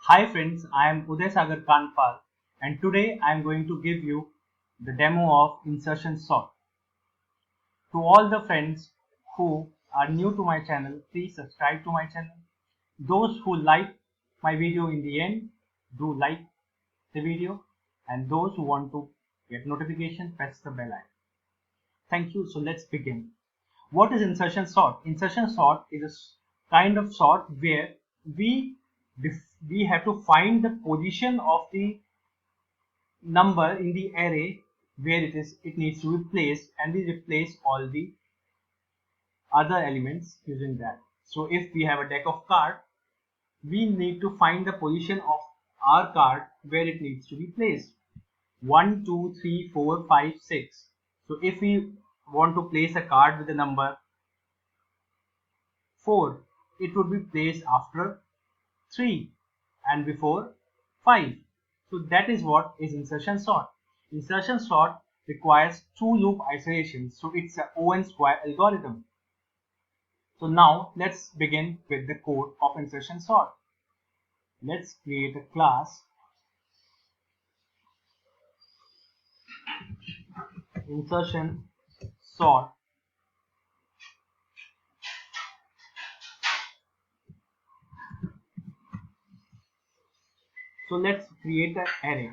Hi friends, I am Udaysagar Kandpal and today I am going to give you the demo of Insertion Sort. To all the friends who are new to my channel, please subscribe to my channel. Those who like my video in the end, do like the video, and those who want to get notification, press the bell icon. Thank you. So let's begin. What is insertion sort? Insertion sort is a kind of sort where we have to find the position of the number in the array where it needs to be placed, and we replace all the other elements using that. So if we have a deck of cards, we need to find the position of our card where it needs to be placed. 1, 2, 3, 4, 5, 6. So if we want to place a card with the number 4, it would be placed after 3 and before 5. So that is what is insertion sort. Insertion sort requires 2 loop iterations, so it's an O(n) square algorithm. So now let's begin with the code of insertion sort. Let's create a class insertion sort. So let's create an array.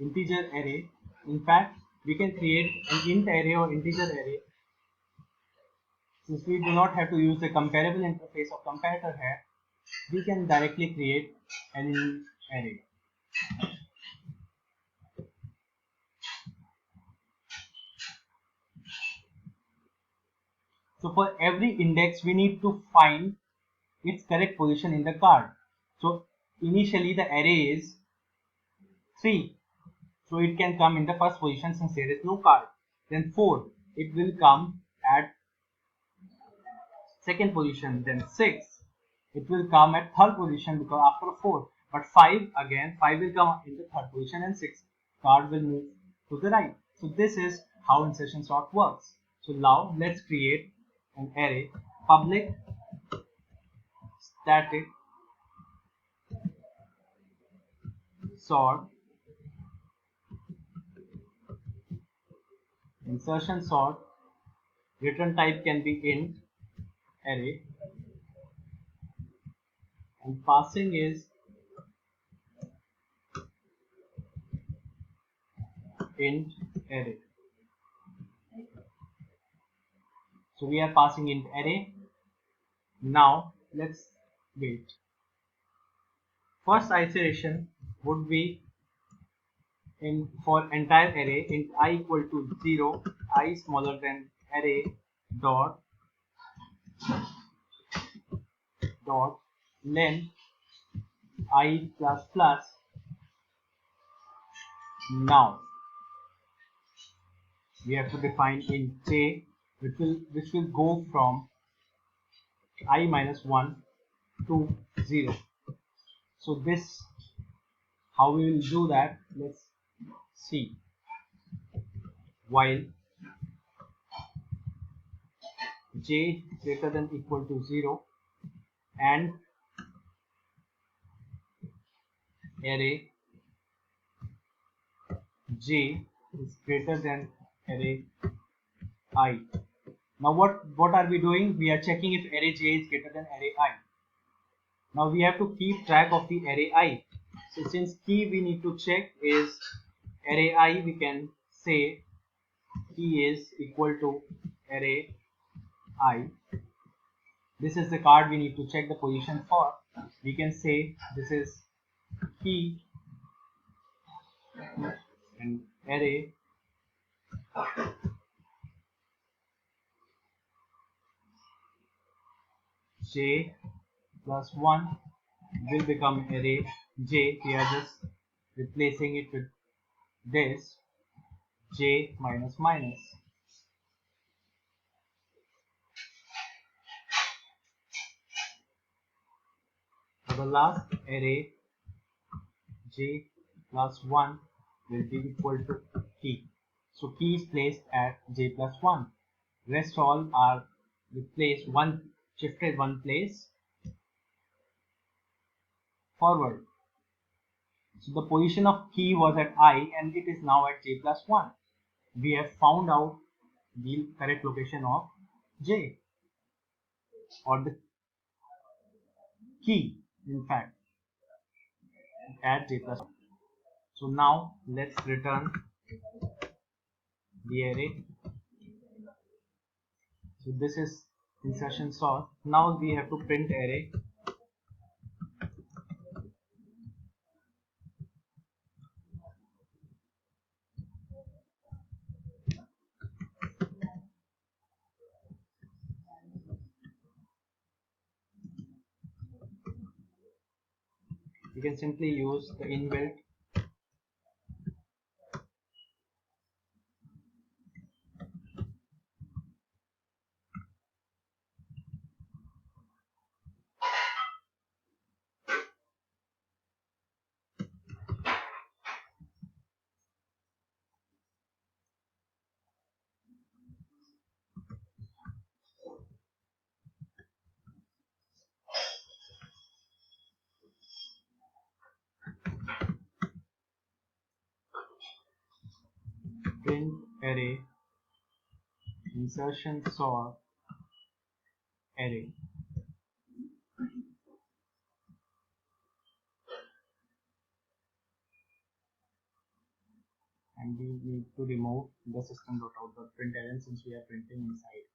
Integer array. In fact, we can create an int array or integer array. Since we do not have to use the comparable interface of comparator here, we can directly create an array. So for every index, we need to find its correct position in the card. So initially the array is 3. So it can come in the first position since there is no card. Then 4, it will come at second position. Then 6, it will come at third position because after 4. But 5 again, 5 will come in the third position and 6 card will move to the right. So this is how insertion sort works. So now let's create an array public static sort insertion sort. Return type can be int array and passing is int array. So we are passing int array. Now let's wait. First iteration would be for entire array int I equal to 0, I smaller than array dot length I plus plus. Now we have to define int j, which will go from I minus 1 to 0. So this, how we will do that, let's see. While j greater than equal to 0 and array j is greater than array I. Now what are we doing? We are checking if array j is greater than array I. Now we have to keep track of the array I. So since key we need to check is array I, we can say key is equal to array I. This is the card we need to check the position for. We can say this is key and array j plus 1 will become array j. We are just replacing it with this j minus minus. For the last array j plus 1 will be equal to key. So key is placed at j plus 1. rest all are replaced, shifted one place forward. So the position of key was at I and it is now at j plus 1. We have found out the correct location of j, or the key in fact, at j plus 1. So now let's return the array. So this is insertion sort. Now we have to print array. You can simply use the inbuilt print array insertion sort array, and we need to remove the system.out.println since we are printing inside.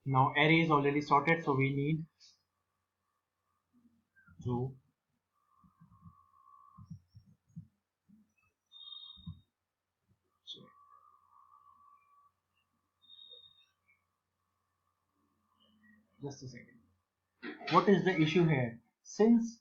Now array is already sorted, so we need to check. Just a second. What is the issue here? Since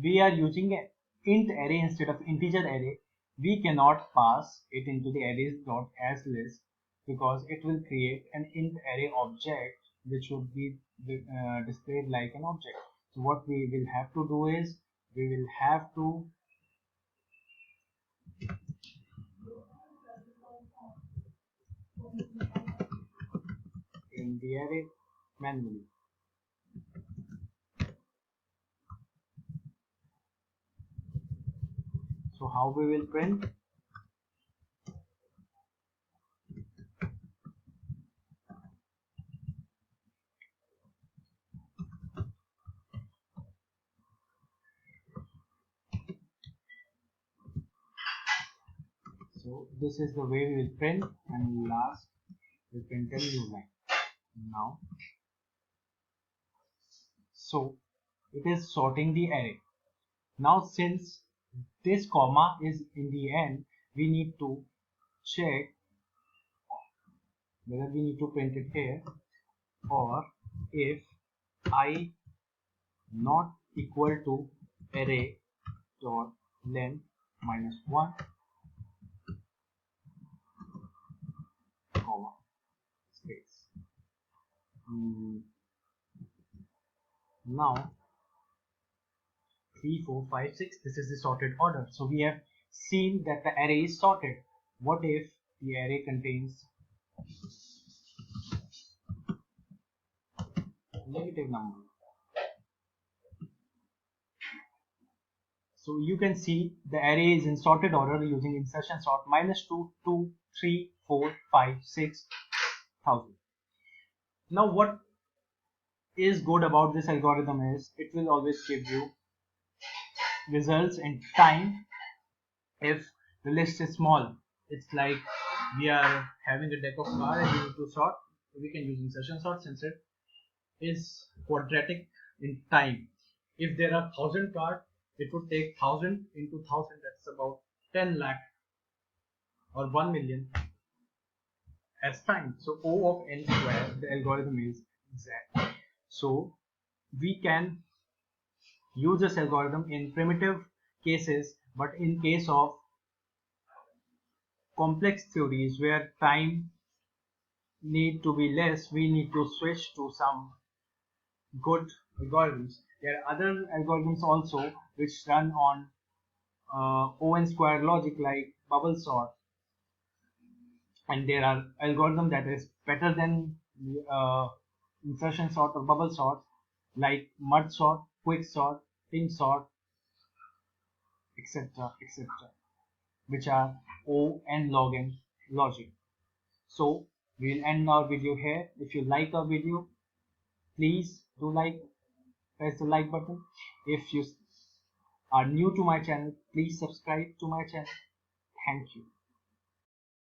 we are using an int array instead of integer array, we cannot pass it into the arrays.asList because it will create an int array object which would be displayed like an object. So what we will have to do is we will have to in the array manually. So how we will print? So this is the way we will print, and last we print a new line. Now, so it is sorting the array. Now since this comma is in the end, we need to check whether we need to print it here, or if I not equal to array dot length minus 1 comma space. Now 3 4 5 6, this is the sorted order. So we have seen that the array is sorted. What if the array contains negative number? So you can see the array is in sorted order using insertion sort -2 2 3 4 5 6 1000. Now what is good about this algorithm is it will always give you results in time if the list is small. It's like we are having a deck of cards and we need to sort. We can use insertion sort since it is quadratic in time. If there are 1000 cards, it would take 1000 into 1000, that's about 10 lakh or 1 million as time. So O of n square, the algorithm is exact. So we can use this algorithm in primitive cases, but in case of complex theories where time need to be less, we need to switch to some good algorithms. There are other algorithms also which run on O(n) square logic like bubble sort, and there are algorithms that is better than uh, insertion sort or bubble sort, like mud sort, quick sort, pin sort, etc., etc., which are O and log n logic. So we'll end our video here. If you like our video, please do press the like button. If you are new to my channel, please subscribe to my channel. Thank you.